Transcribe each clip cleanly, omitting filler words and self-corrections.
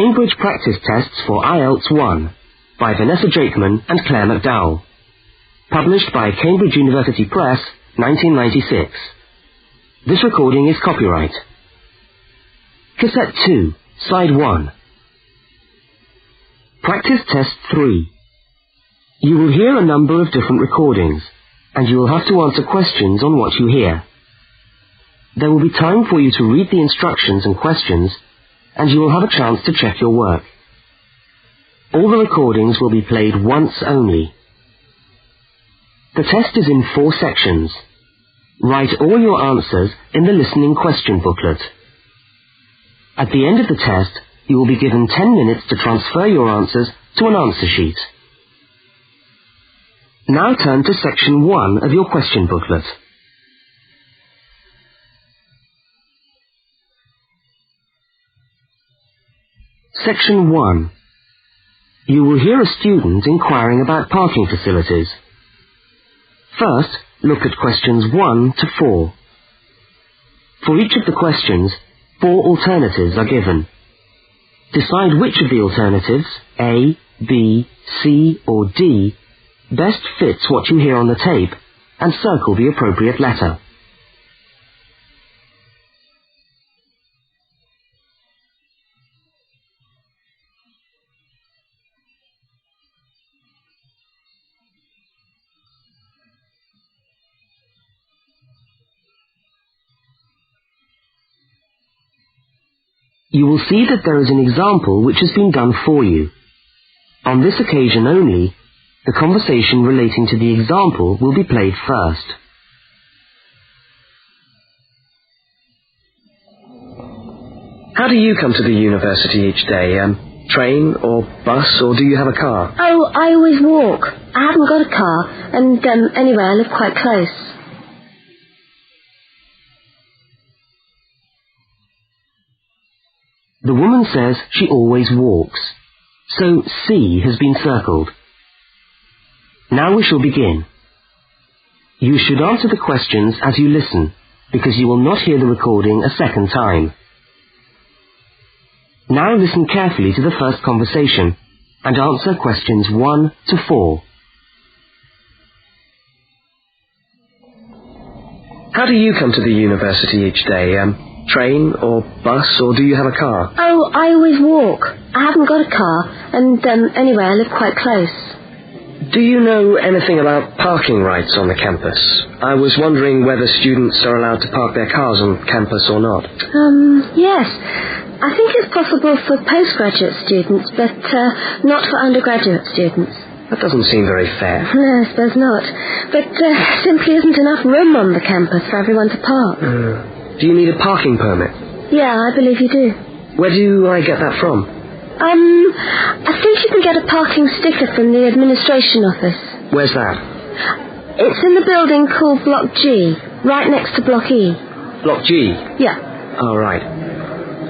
Cambridge Practice Tests for IELTS 1 by Vanessa Jakeman and Claire McDowell. Published by Cambridge University Press, 1996. This recording is copyright. Cassette 2, Side 1. Practice Test 3. You will hear a number of different recordings, and you will have to answer questions on what you hear. There will be time for you to read the instructions and questions, and you will have a chance to check your work. All the recordings will be played once only. The test is in 4 sections. Write all your answers in the listening question booklet. At the end of the test, you will be given 10 minutes to transfer your answers to an answer sheet. Now turn to section 1 of your question booklet. Section 1. You will hear a student inquiring about parking facilities. First, look at questions 1 to 4. For each of the questions, 4 alternatives are given. Decide which of the alternatives, A, B, C or D, best fits what you hear on the tape, and circle the appropriate letter. You will see that there is an example which has been done for you. On this occasion only, the conversation relating to the example will be played first. How do you come to the university each day? Train or bus, or do you have a car? Oh, I always walk. I haven't got a car, and anyway, I live quite close. The woman says she always walks, so C has been circled. Now we shall begin. You should answer the questions as you listen, because you will not hear the recording a second time. Now listen carefully to the first conversation, and answer questions 1 to 4. How do you come to the university each day? Train or bus, or do you have a car? Oh, I always walk. I haven't got a car, and anyway, I live quite close. Do you know anything about parking rights on the campus? I was wondering whether students are allowed to park their cars on campus or not. Yes. I think it's possible for postgraduate students, but not for undergraduate students. That doesn't seem very fair. No, I suppose not. But simply isn't enough room on the campus for everyone to park. Do you need a parking permit? Yeah, I believe you do. Where do I get that from? I think you can get a parking sticker from the administration office. Where's that? It's in the building called Block G, right next to Block E. Block G? Yeah. Oh, right.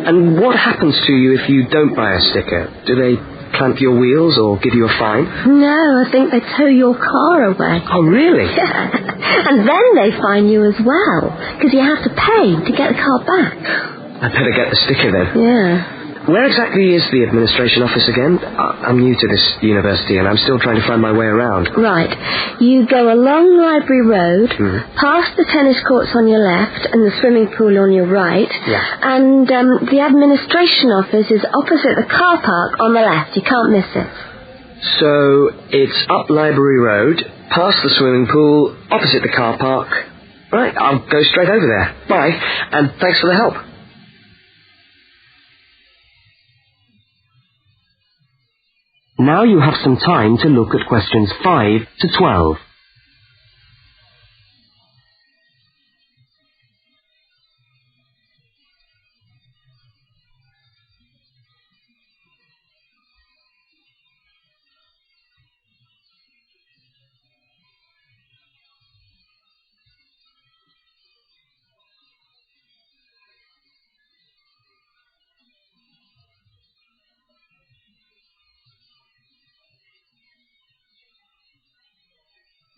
And what happens to you if you don't buy a sticker? Do they clamp your wheels or give you a fine? No, I think they tow your car away. Oh, really? Yeah. And then they fine you as well, because you have to pay to get the car back. I'd better get the sticker then. Yeah. Where exactly is the administration office again? I'm new to this university and I'm still trying to find my way around. Right. You go along Library Road, past the tennis courts on your left and the swimming pool on your right. Yeah. And the administration office is opposite the car park on the left. You can't miss it. So it's up Library Road, past the swimming pool, opposite the car park. Right, I'll go straight over there. Bye, and thanks for the help. Now you have some time to look at questions 5 to 12.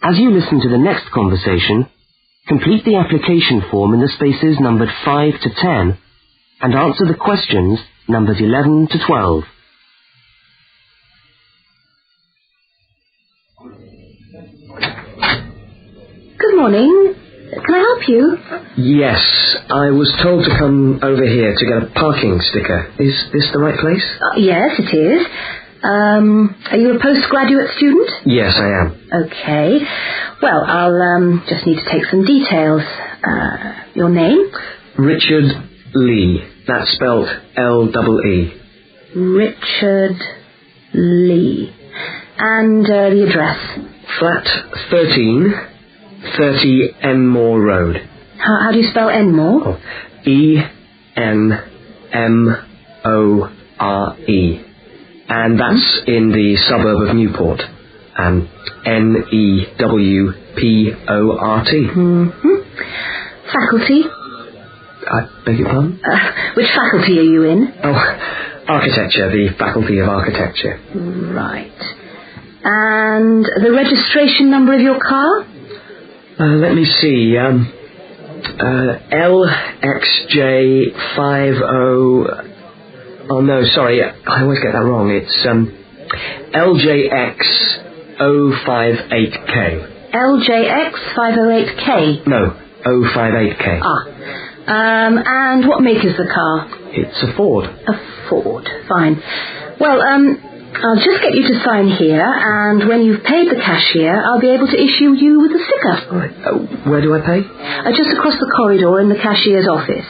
As you listen to the next conversation, complete the application form in the spaces numbered 5 to 10 and answer the questions numbers 11 to 12. Good morning. Can I help you? Yes, I was told to come over here to get a parking sticker. Is this the right place? Yes, it is. Are you a postgraduate student? Yes, I am. Okay. Well, I'll just need to take some details. Your name? Richard Lee. That's spelled L-E-E. Richard Lee. And the address? Flat 13, 30 Enmore Road. How do you spell Enmore? Oh, E-N-M-O-R-E. And that's in the suburb of Newport. N-E-W-P-O-R-T. Mm-hmm. Faculty? I beg your pardon? Which faculty are you in? Oh, architecture, the Faculty of Architecture. Right. And the registration number of your car? Let me see. LXJ50... Oh, no, sorry. I always get that wrong. It's LJX058K. LJX508K? No, 058K. And what make is the car? It's a Ford. A Ford. Fine. Well, I'll just get you to sign here, and when you've paid the cashier, I'll be able to issue you with a sticker. Right. Where do I pay? Just across the corridor in the cashier's office.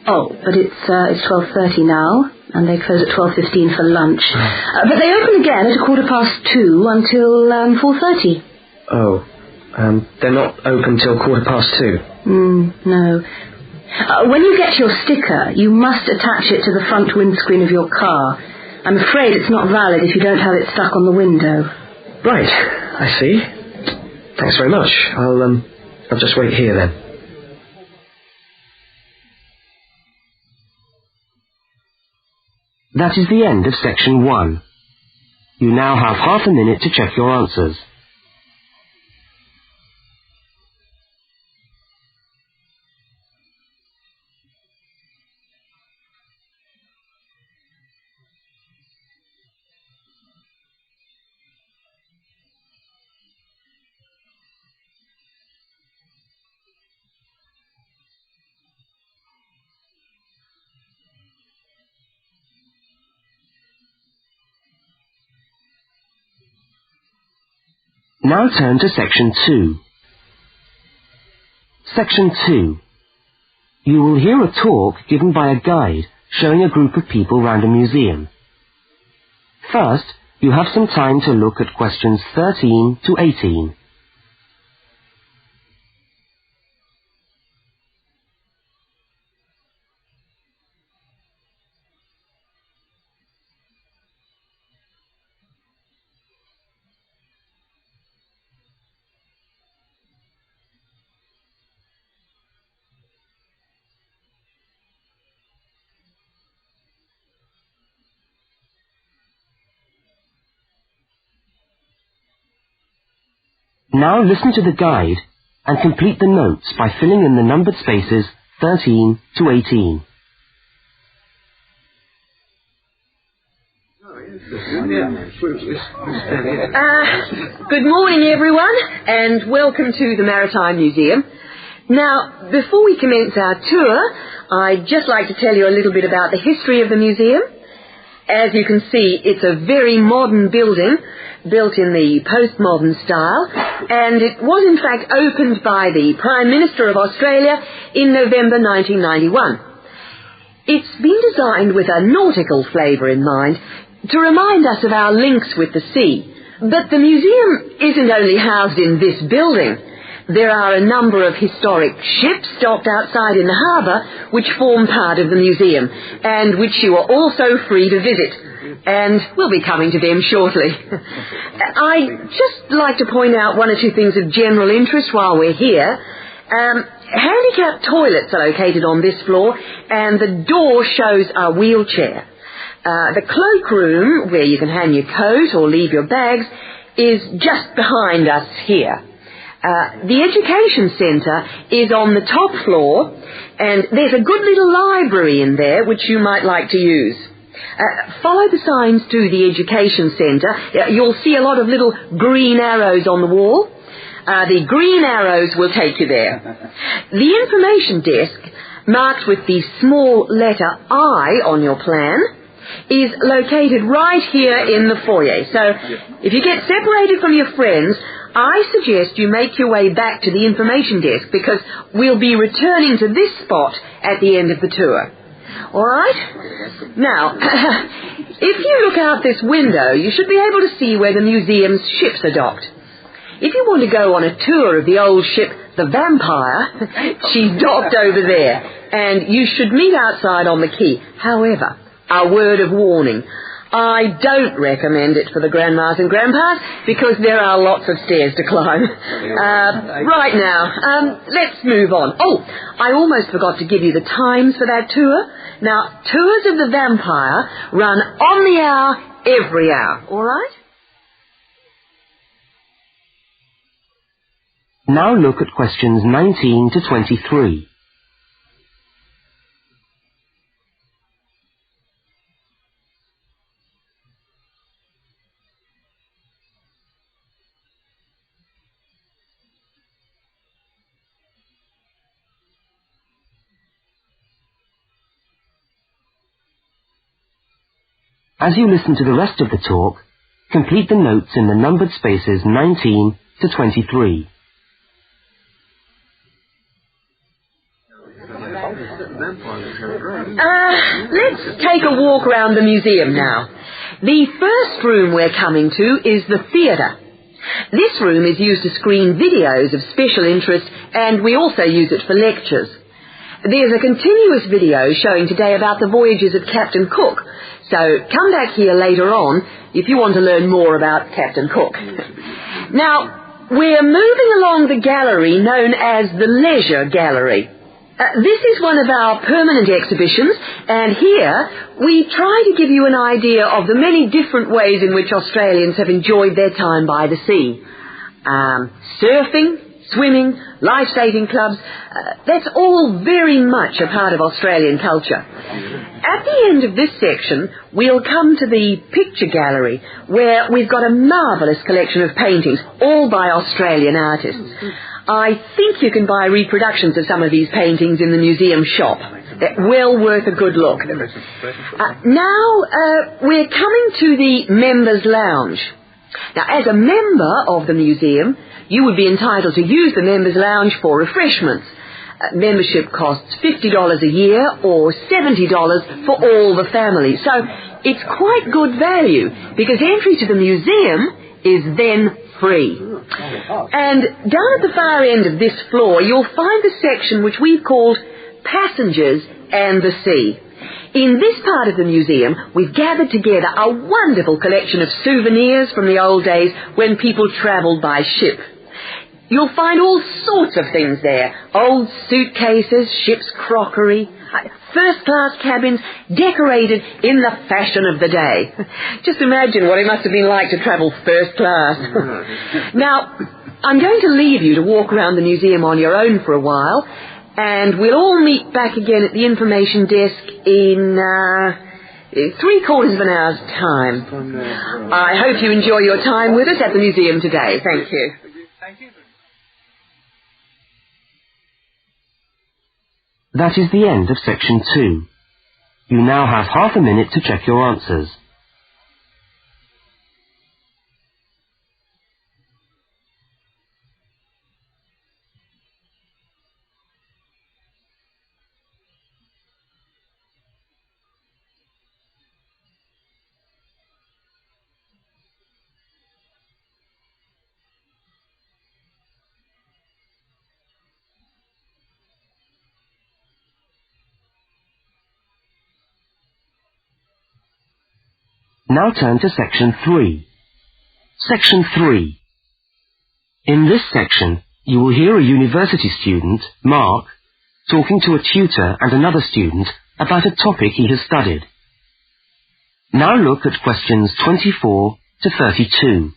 Oh, but it's 12:30 now, and they close at 12:15 for lunch. But they open again at 2:15 until 4:30. Oh, they're not open till 2:15. No. When you get your sticker, you must attach it to the front windscreen of your car. I'm afraid it's not valid if you don't have it stuck on the window. Right, I see. Thanks very much. I'll just wait here then. That is the end of section 1. You now have half a minute to check your answers. Now turn to section 2. Section 2. You will hear a talk given by a guide showing a group of people round a museum. First, you have some time to look at questions 13 to 18. Now listen to the guide and complete the notes by filling in the numbered spaces 13 to 18. Good morning, everyone, and welcome to the Maritime Museum. Now, before we commence our tour, I'd just like to tell you a little bit about the history of the museum. As you can see, it's a very modern building, built in the postmodern style, and it was in fact opened by the Prime Minister of Australia in November 1991. It's been designed with a nautical flavour in mind, to remind us of our links with the sea. But the museum isn't only housed in this building. There are a number of historic ships docked outside in the harbour which form part of the museum, and which you are also free to visit. And we'll be coming to them shortly. I'd just like to point out one or two things of general interest while we're here. Handicapped toilets are located on this floor, and the door shows a wheelchair. The cloakroom, where you can hang your coat or leave your bags, is just behind us here. The Education Centre is on the top floor, and there's a good little library in there which you might like to use. Follow the signs to the Education Centre. You'll see a lot of little green arrows on the wall. The green arrows will take you there. The information desk, marked with the small letter I on your plan, is located right here in the foyer. So if you get separated from your friends, I suggest you make your way back to the information desk, because we'll be returning to this spot at the end of the tour. All right? Now, if you look out this window, you should be able to see where the museum's ships are docked. If you want to go on a tour of the old ship, the Vampire, she's docked over there, and you should meet outside on the quay. However, a word of warning, I don't recommend it for the grandmas and grandpas, because there are lots of stairs to climb. Right now, let's move on. Oh, I almost forgot to give you the times for that tour. Now, tours of the Vampire run on the hour, every hour, all right? Now look at questions 19 to 23. As you listen to the rest of the talk, complete the notes in the numbered spaces 19 to 23. Let's take a walk around the museum now. The first room we're coming to is the theatre. This room is used to screen videos of special interest, and we also use it for lectures. There's a continuous video showing today about the voyages of Captain Cook, so come back here later on if you want to learn more about Captain Cook. Now, we're moving along the gallery known as the Leisure Gallery. This is one of our permanent exhibitions, and here we try to give you an idea of the many different ways in which Australians have enjoyed their time by the sea. Surfing, swimming, life-saving clubs, that's all very much a part of Australian culture. At the end of this section, we'll come to the picture gallery, where we've got a marvellous collection of paintings, all by Australian artists. I think you can buy reproductions of some of these paintings in the museum shop. They're well worth a good look. Now, we're coming to the Members' Lounge. Now, as a member of the museum, you would be entitled to use the Members' Lounge for refreshments. Membership costs $50 a year or $70 for all the family. So it's quite good value, because entry to the museum is then free. And down at the far end of this floor, you'll find the section which we've called Passengers and the Sea. In this part of the museum, we've gathered together a wonderful collection of souvenirs from the old days when people travelled by ship. You'll find all sorts of things there. Old suitcases, ship's crockery, first-class cabins decorated in the fashion of the day. Just imagine what it must have been like to travel first class. Now, I'm going to leave you to walk around the museum on your own for a while, and we'll all meet back again at the information desk in 3/4 of an hour's time. I hope you enjoy your time with us at the museum today. Thank you. That is the end of section 2. You now have half a minute to check your answers. Now turn to section 3. Section 3. In this section, you will hear a university student, Mark, talking to a tutor and another student about a topic he has studied. Now look at questions 24 to 32.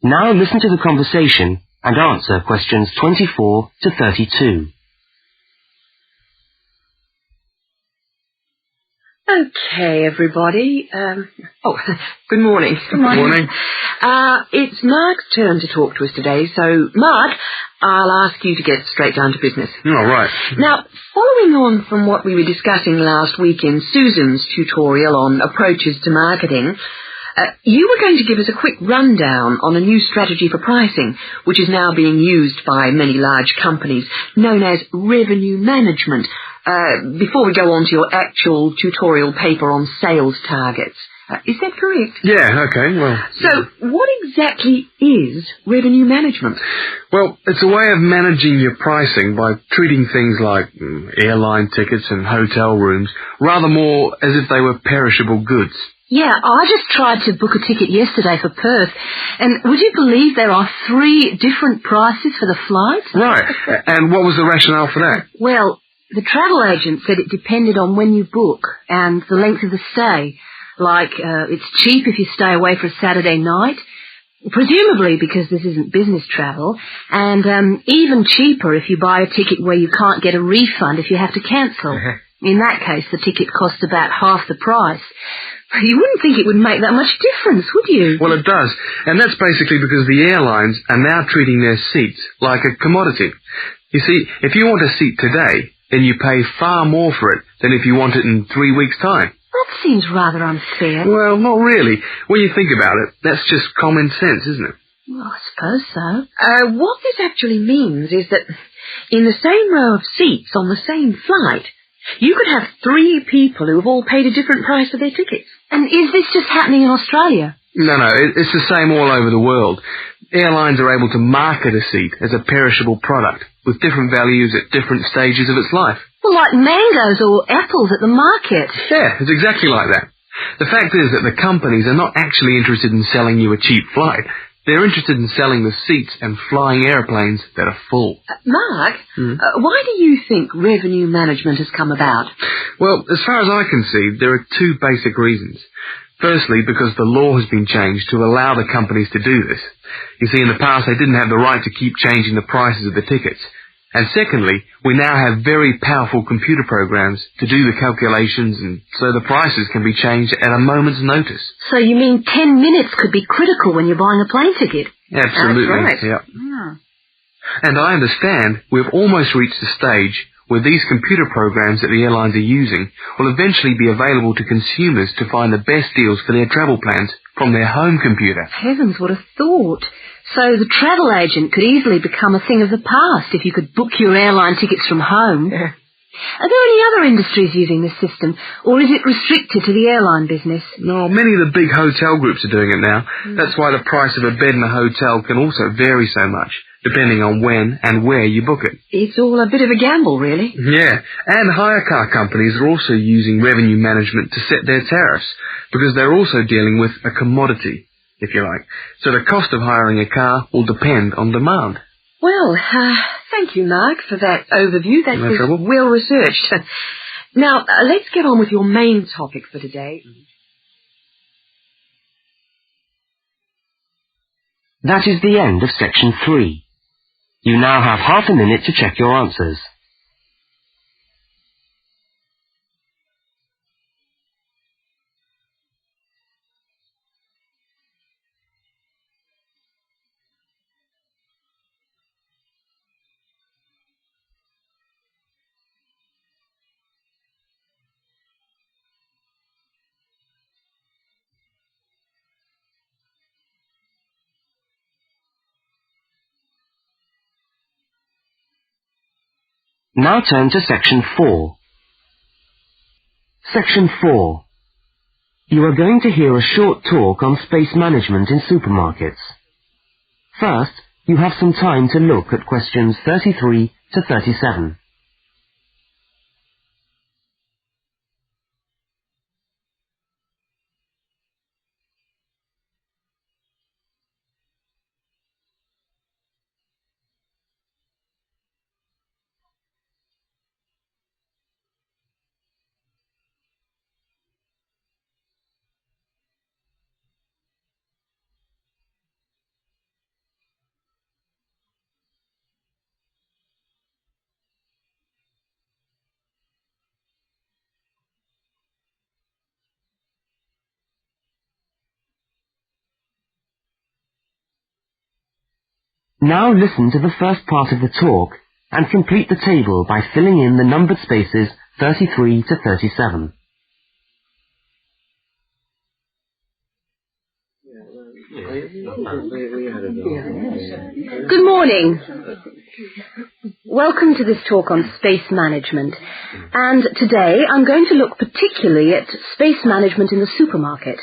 Now listen to the conversation and answer questions 24 to 32. Okay, everybody. Good morning. Good morning. It's Mark's turn to talk to us today, so Mark, I'll ask you to get straight down to business. All right. Now, following on from what we were discussing last week in Susan's tutorial on approaches to marketing, you were going to give us a quick rundown on a new strategy for pricing, which is now being used by many large companies, known as revenue management, before we go on to your actual tutorial paper on sales targets. Is that correct? Yeah, okay, well... So, what exactly is revenue management? Well, it's a way of managing your pricing by treating things like airline tickets and hotel rooms rather more as if they were perishable goods. Yeah, I just tried to book a ticket yesterday for Perth, and would you believe there are 3 different prices for the flight? Right, and what was the rationale for that? Well, the travel agent said it depended on when you book and the length of the stay. Like, it's cheap if you stay away for a Saturday night, presumably because this isn't business travel, and even cheaper if you buy a ticket where you can't get a refund if you have to cancel. In that case, the ticket costs about half the price. You wouldn't think it would make that much difference, would you? Well, it does, and that's basically because the airlines are now treating their seats like a commodity. You see, if you want a seat today, then you pay far more for it than if you want it in 3 weeks' time. That seems rather unfair. Well, not really. When you think about it, that's just common sense, isn't it? Well, I suppose so. What this actually means is that in the same row of seats on the same flight, you could have 3 people who have all paid a different price for their tickets. And is this just happening in Australia? No, it's the same all over the world. Airlines are able to market a seat as a perishable product with different values at different stages of its life. Well, like mangoes or apples at the market. Yeah, it's exactly like that. The fact is that the companies are not actually interested in selling you a cheap flight. They're interested in selling the seats and flying airplanes that are full. Mark, why do you think revenue management has come about? Well, as far as I can see, there are 2 basic reasons. Firstly, because the law has been changed to allow the companies to do this. You see, in the past, they didn't have the right to keep changing the prices of the tickets. And secondly, we now have very powerful computer programs to do the calculations, and so the prices can be changed at a moment's notice. So you mean 10 minutes could be critical when you're buying a plane ticket? Absolutely. That's right. Yeah. Yeah. And I understand we've almost reached the stage where these computer programs that the airlines are using will eventually be available to consumers to find the best deals for their travel plans from their home computer. Heavens, what a thought. So the travel agent could easily become a thing of the past if you could book your airline tickets from home. Yeah. Are there any other industries using this system, or is it restricted to the airline business? No, many of the big hotel groups are doing it now. That's why the price of a bed in a hotel can also vary so much, depending on when and where you book it. It's all a bit of a gamble, really. Yeah, and hire car companies are also using revenue management to set their tariffs, because they're also dealing with a commodity, if you like. So the cost of hiring a car will depend on demand. Well, thank you, Mark, for that overview. That No trouble. was well researched. Now, let's get on with your main topic for today. That is the end of section 3. You now have half a minute to check your answers. Now turn to section 4. Section 4. You are going to hear a short talk on space management in supermarkets. First, you have some time to look at questions 33 to 37. Now listen to the first part of the talk and complete the table by filling in the numbered spaces 33 to 37. Good morning. Welcome to this talk on space management. And today I'm going to look particularly at space management in the supermarket.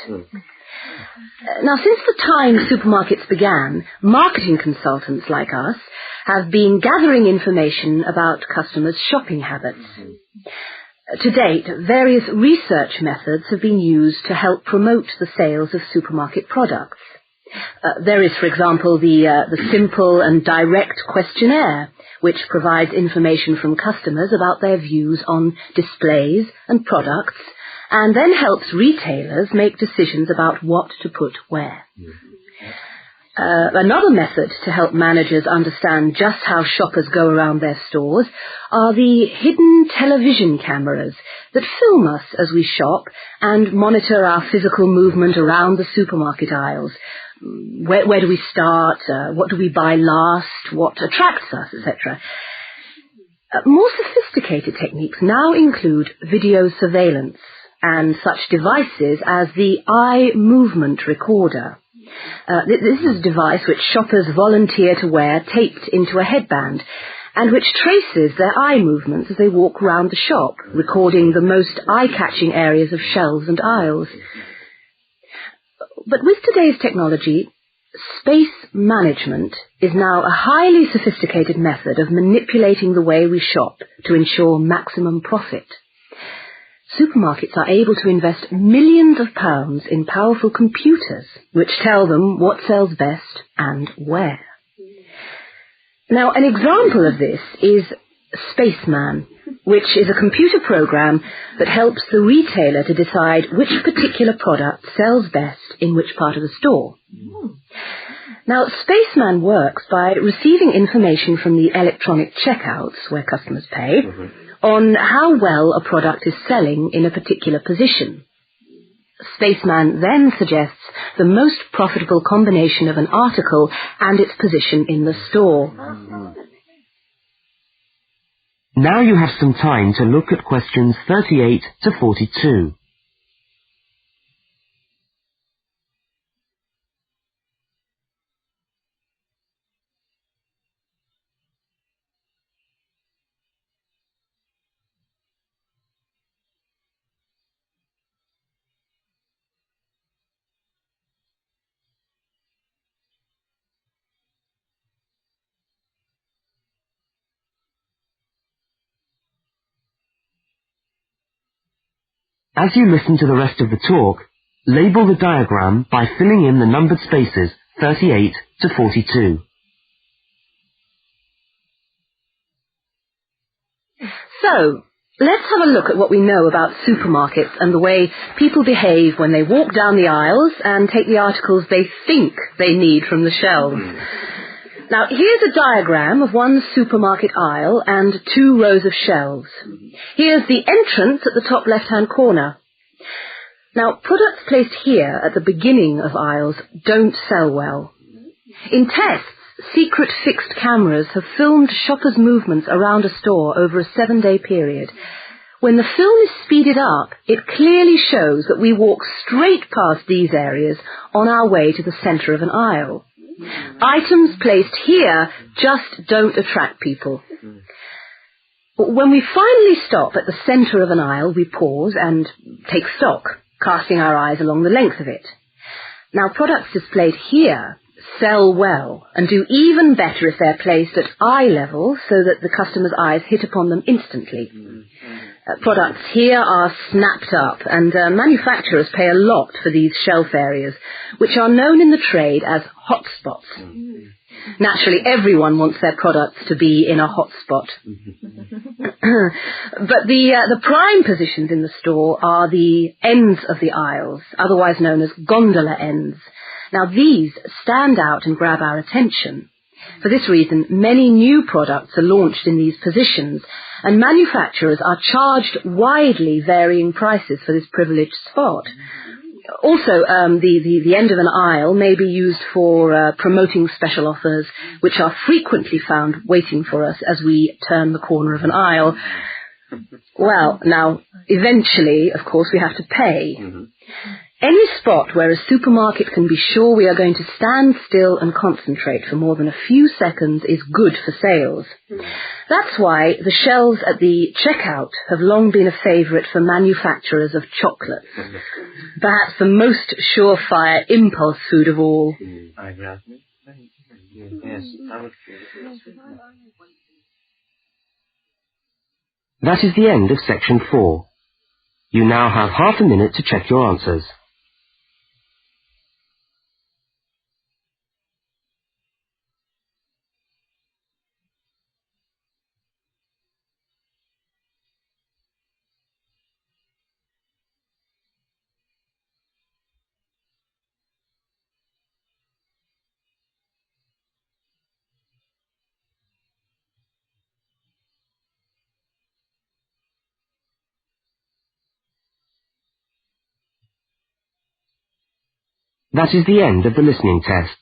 Now, since the time supermarkets began, marketing consultants like us have been gathering information about customers' shopping habits. To date, various research methods have been used to help promote the sales of supermarket products. There is, for example, the simple and direct questionnaire, which provides information from customers about their views on displays and products, and then helps retailers make decisions about what to put where. Another method to help managers understand just how shoppers go around their stores are the hidden television cameras that film us as we shop and monitor our physical movement around the supermarket aisles. Where do we start? What do we buy last? What attracts us, etc. More sophisticated techniques now include video surveillance and such devices as the eye movement recorder. This is a device which shoppers volunteer to wear taped into a headband and which traces their eye movements as they walk around the shop, recording the most eye-catching areas of shelves and aisles. But with today's technology, space management is now a highly sophisticated method of manipulating the way we shop to ensure maximum profit. Supermarkets are able to invest millions of pounds in powerful computers which tell them what sells best and where. Now, an example of this is Spaceman, which is a computer program that helps the retailer to decide which particular product sells best in which part of the store. Now, Spaceman works by receiving information from the electronic checkouts, where customers pay, on how well a product is selling in a particular position. Spaceman then suggests the most profitable combination of an article and its position in the store. Now you have some time to look at questions 38 to 42. As you listen to the rest of the talk, label the diagram by filling in the numbered spaces 38 to 42. So, let's have a look at what we know about supermarkets and the way people behave when they walk down the aisles and take the articles they think they need from the shelves. Now, here's a diagram of one supermarket aisle and 2 rows of shelves. Here's the entrance at the top left-hand corner. Now, products placed here at the beginning of aisles don't sell well. In tests, secret fixed cameras have filmed shoppers' movements around a store over a 7-day period. When the film is speeded up, it clearly shows that we walk straight past these areas on our way to the centre of an aisle. Items placed here just don't attract people. When we finally stop at the centre of an aisle, we pause and take stock, casting our eyes along the length of it. Now, products displayed here sell well and do even better if they're placed at eye level so that the customer's eyes hit upon them instantly. Products here are snapped up, and manufacturers pay a lot for these shelf areas, which are known in the trade as hotspots. Naturally, everyone wants their products to be in a hotspot. But the prime positions in the store are the ends of the aisles, otherwise known as gondola ends. Now, these stand out and grab our attention. For this reason, many new products are launched in these positions, and manufacturers are charged widely varying prices for this privileged spot. Also, the end of an aisle may be used for promoting special offers, which are frequently found waiting for us as we turn the corner of an aisle. Well, now, eventually, of course, we have to pay. Any spot where a supermarket can be sure we are going to stand still and concentrate for more than a few seconds is good for sales. That's why the shelves at the checkout have long been a favourite for manufacturers of chocolates. Perhaps the most surefire impulse food of all. That is the end of section 4. You now have half a minute to check your answers. That is the end of the listening test.